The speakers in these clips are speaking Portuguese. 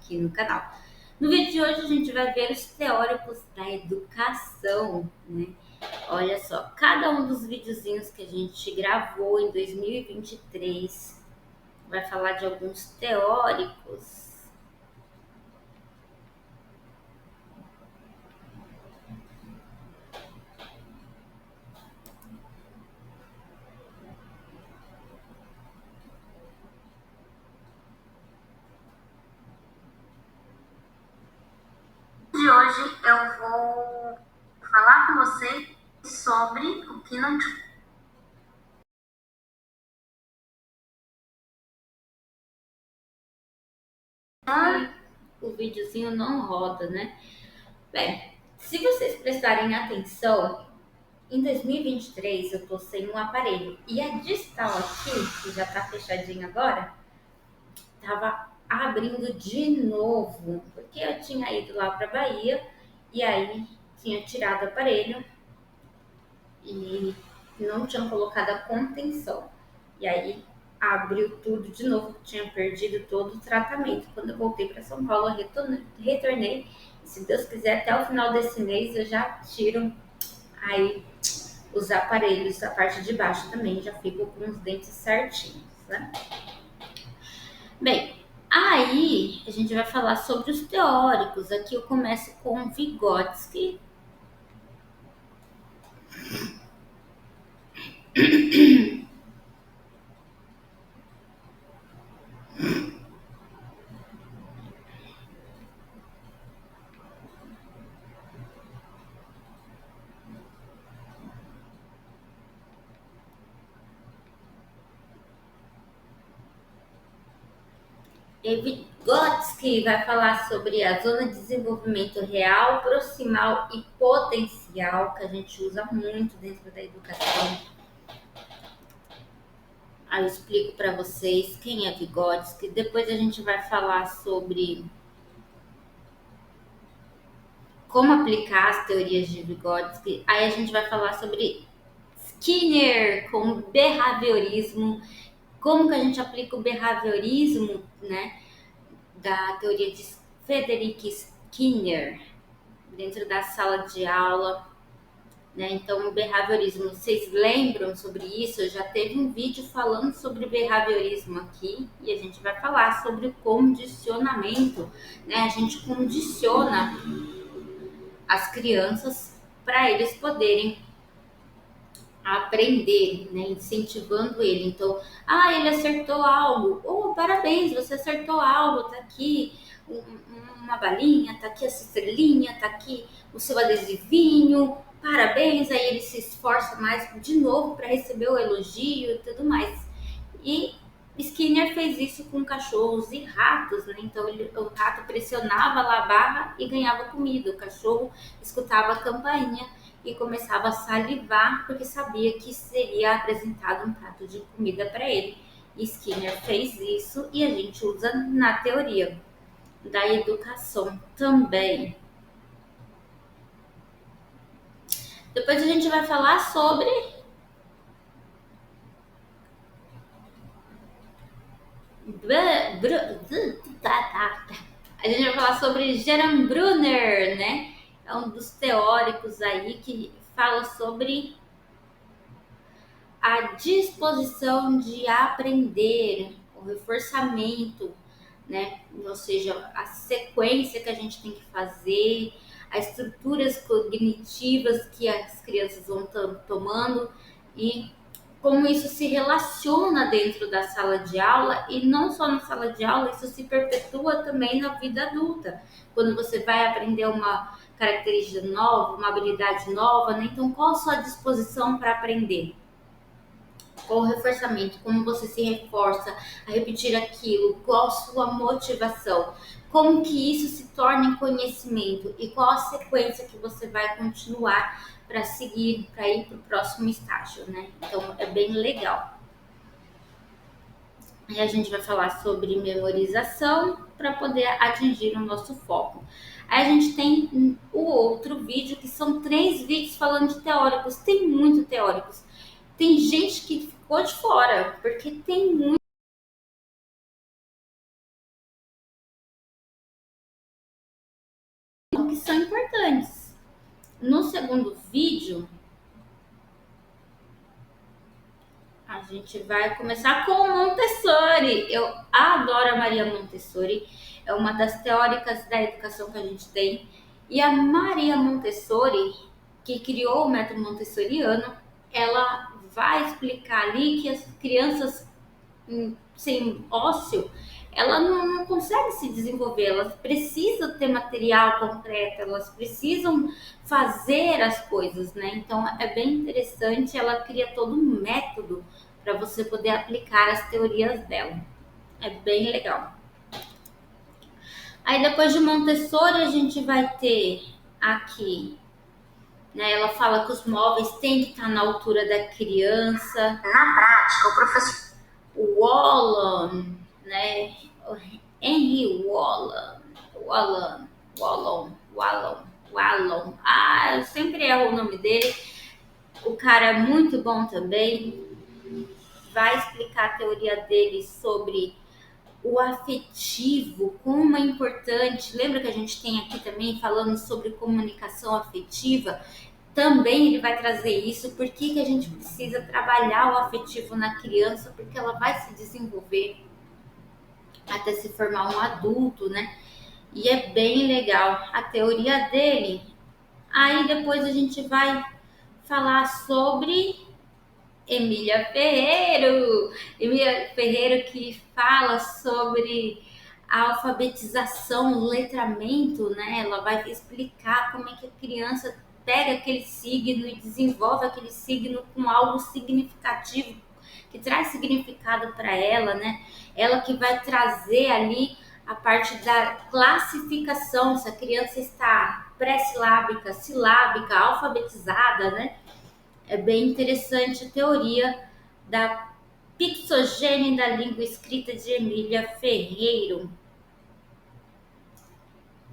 Aqui no canal. No vídeo de hoje a gente vai ver os teóricos da educação, né? Olha só, cada um dos videozinhos que a gente gravou em 2023 vai falar de alguns teóricos. De hoje eu vou falar com vocês sobre o que não O videozinho não roda, né? Bem, se vocês prestarem atenção, em 2023 eu tô sem um aparelho e a distal aqui, que já tá fechadinha agora, tava abrindo de novo, porque eu tinha ido lá pra Bahia e aí tinha tirado o aparelho e não tinha colocado a contenção. E aí abriu tudo de novo, tinha perdido todo o tratamento. Quando eu voltei para São Paulo, eu retornei. E se Deus quiser, até o final desse mês eu já tiro aí os aparelhos da parte de baixo também, já fico com os dentes certinhos, né? Bem, aí a gente vai falar sobre os teóricos. Aqui eu começo com Vygotsky. Vygotsky vai falar sobre a zona de desenvolvimento real, proximal e potencial, que a gente usa muito dentro da educação. Aí eu explico para vocês quem é Vygotsky. Depois a gente vai falar sobre como aplicar as teorias de Vygotsky. Aí a gente vai falar sobre Skinner com behaviorismo, como que a gente aplica o behaviorismo, né, da teoria de Frederick Skinner dentro da sala de aula, né? Então, o behaviorismo, vocês lembram sobre isso? Eu já teve um vídeo falando sobre behaviorismo aqui e a gente vai falar sobre o condicionamento, né? A gente condiciona as crianças para eles poderem aprender, né? Incentivando ele. Então, ele acertou algo. Oh, parabéns, você acertou algo. Tá aqui uma balinha, tá aqui essa estrelinha, tá aqui o seu adesivinho. Parabéns. Aí ele se esforça mais de novo para receber o elogio e tudo mais. E Skinner fez isso com cachorros e ratos, né? Então o rato pressionava lá a barra e ganhava comida. O cachorro escutava a campainha e começava a salivar porque sabia que seria apresentado um prato de comida para ele. E Skinner fez isso e a gente usa na teoria da educação também. Depois a gente vai falar sobre a gente vai falar sobre Jerome Brunner, né? É um dos teóricos aí que fala sobre a disposição de aprender, o reforçamento, né? Ou seja, a sequência que a gente tem que fazer, as estruturas cognitivas que as crianças vão tomando e como isso se relaciona dentro da sala de aula e não só na sala de aula, isso se perpetua também na vida adulta. Quando você vai aprender uma característica nova, uma habilidade nova, né? Então qual a sua disposição para aprender? Qual o reforçamento? Como você se reforça a repetir aquilo? Qual a sua motivação? Como que isso se torna em conhecimento? E qual a sequência que você vai continuar para seguir, para ir para o próximo estágio, né? Então, é bem legal. Aí a gente vai falar sobre memorização para poder atingir o nosso foco. Aí a gente tem o outro vídeo, que são 3 vídeos falando de teóricos. Tem muito teóricos. Tem gente que ficou de fora, porque tem muito que são importantes. No segundo vídeo, a gente vai começar com Montessori. Eu adoro a Maria Montessori, é uma das teóricas da educação que a gente tem. E a Maria Montessori, que criou o método montessoriano, ela vai explicar ali que as crianças sem ócio, ela não consegue se desenvolver, elas precisam ter material concreto, elas precisam fazer as coisas, né? Então é bem interessante, ela cria todo um método para você poder aplicar as teorias dela. É bem legal. Aí depois de Montessori a gente vai ter aqui, né? Ela fala que os móveis têm que estar na altura da criança. Na prática, o professor O Wallon, né? Henry Wallon. Ah, eu sempre erro o nome dele. O cara é muito bom também. Vai explicar a teoria dele sobre o afetivo, como é importante. Lembra que a gente tem aqui também falando sobre comunicação afetiva? Também ele vai trazer isso, por que a gente precisa trabalhar o afetivo na criança, porque ela vai se desenvolver até se formar um adulto, né? E é bem legal a teoria dele. Aí depois a gente vai falar sobre Emília Ferreiro. Emília Ferreiro, que fala sobre a alfabetização, o letramento, né? Ela vai explicar como é que a criança pega aquele signo e desenvolve aquele signo com algo significativo, que traz significado para ela, né? Ela que vai trazer ali a parte da classificação, se a criança está pré-silábica, silábica, alfabetizada, né? É bem interessante a teoria da pixogênese da língua escrita de Emília Ferreiro.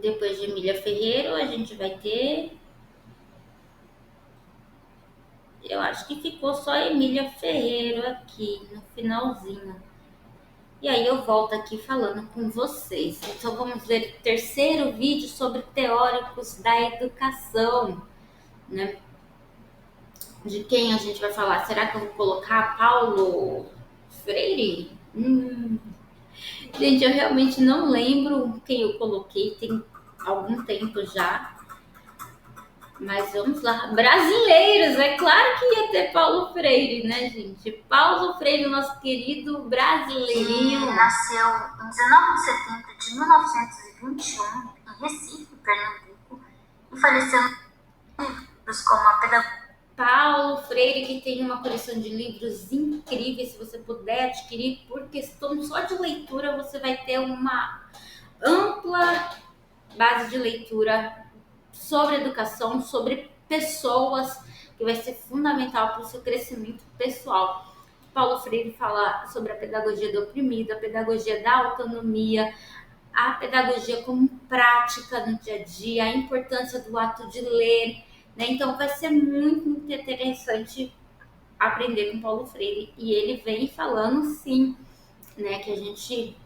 Depois de Emília Ferreiro, a gente vai ter... Eu acho que ficou só Emília Ferreiro aqui, no finalzinho. E aí eu volto aqui falando com vocês. Então vamos ver o terceiro vídeo sobre teóricos da educação, né? De quem a gente vai falar? Será que eu vou colocar Paulo Freire? Gente, eu realmente não lembro quem eu coloquei, tem algum tempo já. Mas vamos lá. Brasileiros, é claro que ia ter Paulo Freire, né, gente? Paulo Freire, nosso querido brasileirinho. que nasceu em 19 de setembro de 1921 em Recife, Pernambuco, e faleceu em livros como a pedagogia. Paulo Freire, que tem uma coleção de livros incríveis, se você puder adquirir, por questão só de leitura, você vai ter uma ampla base de leitura sobre educação, sobre pessoas, que vai ser fundamental para o seu crescimento pessoal. Paulo Freire fala sobre a pedagogia do oprimido, a pedagogia da autonomia, a pedagogia como prática no dia a dia, a importância do ato de ler, né? Então vai ser muito interessante aprender com Paulo Freire, e ele vem falando sim, né, que a gente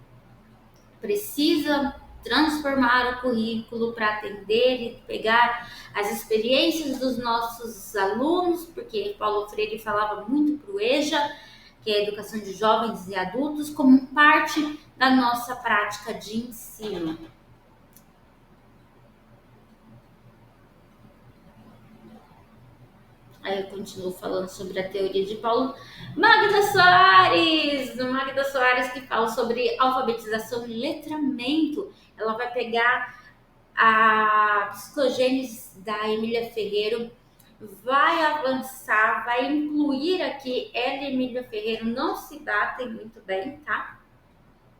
precisa transformar o currículo para atender e pegar as experiências dos nossos alunos, porque Paulo Freire falava muito para o EJA, que é a educação de jovens e adultos, como parte da nossa prática de ensino. Aí eu continuo falando sobre a teoria de Paulo. Magda Soares, que fala sobre alfabetização e letramento. Ela vai pegar a psicogênese da Emília Ferreiro, vai avançar, vai incluir aqui ela e Emília Ferreiro não se batem muito bem, tá?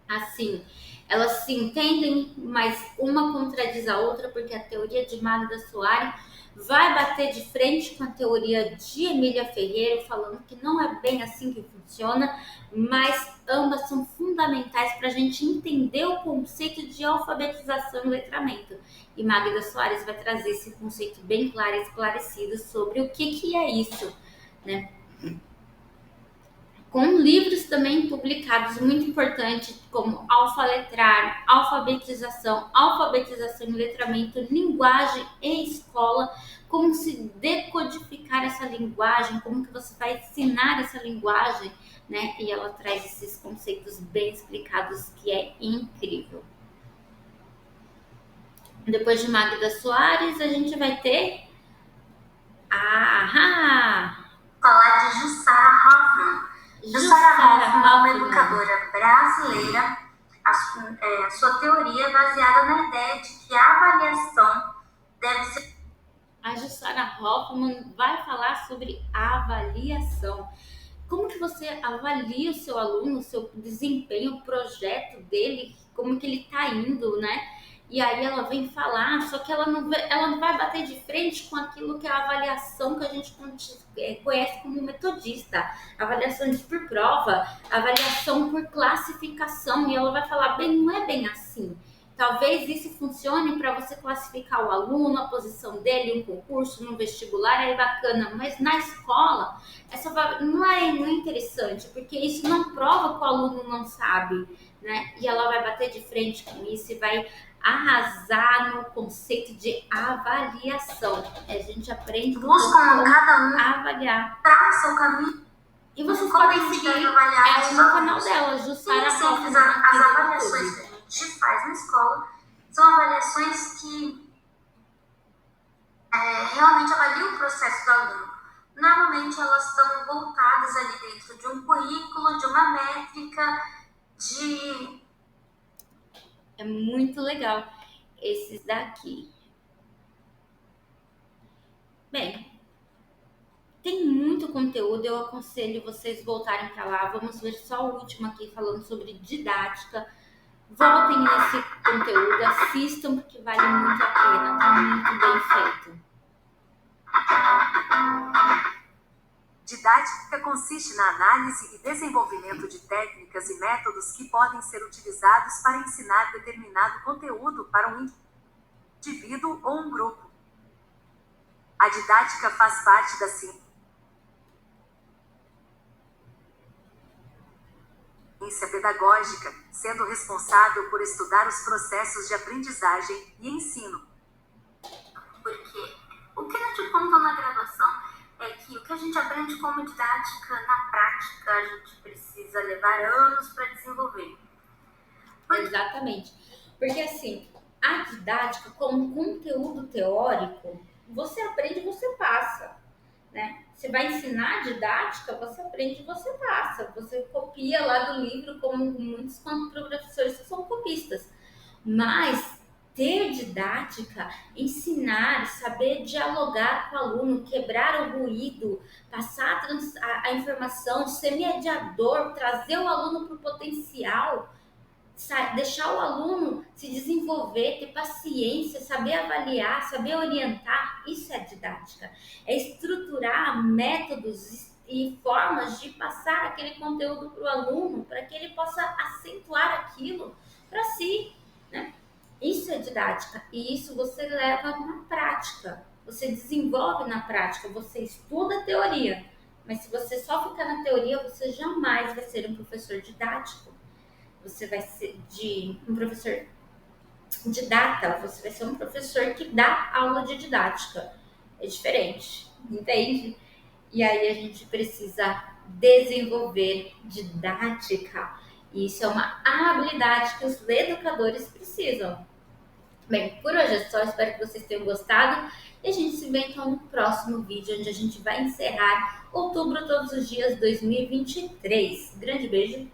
Assim, elas se entendem, mas uma contradiz a outra, porque a teoria de Magda Soares vai bater de frente com a teoria de Emília Ferreira, falando que não é bem assim que funciona, mas ambas são fundamentais para a gente entender o conceito de alfabetização e letramento. E Magda Soares vai trazer esse conceito bem claro e esclarecido sobre o que é isso, né? Com livros também publicados muito importantes, como Alfaletrar, Alfabetização e Letramento, Linguagem e Escola, como se decodificar essa linguagem, como que você vai ensinar essa linguagem, né? E ela traz esses conceitos bem explicados, que é incrível. Depois de Magda Soares, a gente vai ter falar de Jussara Hoffmann. Jussara Hoffmann é uma educadora brasileira. A sua teoria é baseada na ideia de que a avaliação deve ser... A Jussara Hoffmann vai falar sobre avaliação. Como que você avalia o seu aluno, o seu desempenho, o projeto dele, como que ele está indo, né? E aí ela vem falar, só que ela não vai bater de frente com aquilo que é a avaliação que a gente conhece como metodista, avaliação por prova, avaliação por classificação, e ela vai falar, bem, não é bem assim. Talvez isso funcione para você classificar o aluno, a posição dele, um concurso, no vestibular, é bacana, mas na escola não é interessante, porque isso não prova que o aluno não sabe, né? E ela vai bater de frente com isso e vai arrasar no conceito de avaliação. A gente aprende buscam cada um a avaliar. Traça o caminho. E vocês podem seguir ela no canal dela, Jussara Hoffmann. As avaliações que a gente faz na escola são avaliações que realmente avaliam o processo do aluno. Normalmente elas estão voltadas ali dentro de um currículo, de uma métrica, É muito legal esses daqui. Bem, tem muito conteúdo, eu aconselho vocês voltarem para lá. Vamos ver só o último aqui falando sobre didática. Voltem nesse conteúdo, assistam, porque vale muito a pena, tá muito bem feito. Didática consiste na análise e desenvolvimento de técnicas e métodos que podem ser utilizados para ensinar determinado conteúdo para um indivíduo ou um grupo. A didática faz parte da ciência pedagógica, sendo responsável por estudar os processos de aprendizagem e ensino. Porque o que eu te conto na graduação é que o que a gente aprende como didática, na prática, a gente precisa levar anos para desenvolver. Exatamente. Porque assim, a didática como conteúdo teórico, você aprende e você passa, né? Você vai ensinar didática, você aprende e você passa. Você copia lá do livro, como muitos professores que são copistas. Mas ter didática, ensinar, saber dialogar com o aluno, quebrar o ruído, passar a informação, ser mediador, trazer o aluno para o potencial, deixar o aluno se desenvolver, ter paciência, saber avaliar, saber orientar, isso é didática. É estruturar métodos e formas de passar aquele conteúdo para o aluno, para que ele possa acentuar aquilo para si, né? Isso é didática, e isso você leva na prática, você desenvolve na prática, você estuda a teoria, mas se você só ficar na teoria, você jamais vai ser um professor didático. Você vai ser um professor didata, você vai ser um professor que dá aula de didática. É diferente, entende? E aí a gente precisa desenvolver didática. E isso é uma habilidade que os educadores precisam. Bem, por hoje é só, espero que vocês tenham gostado. E a gente se vê então no próximo vídeo, onde a gente vai encerrar outubro todos os dias 2023. Grande beijo.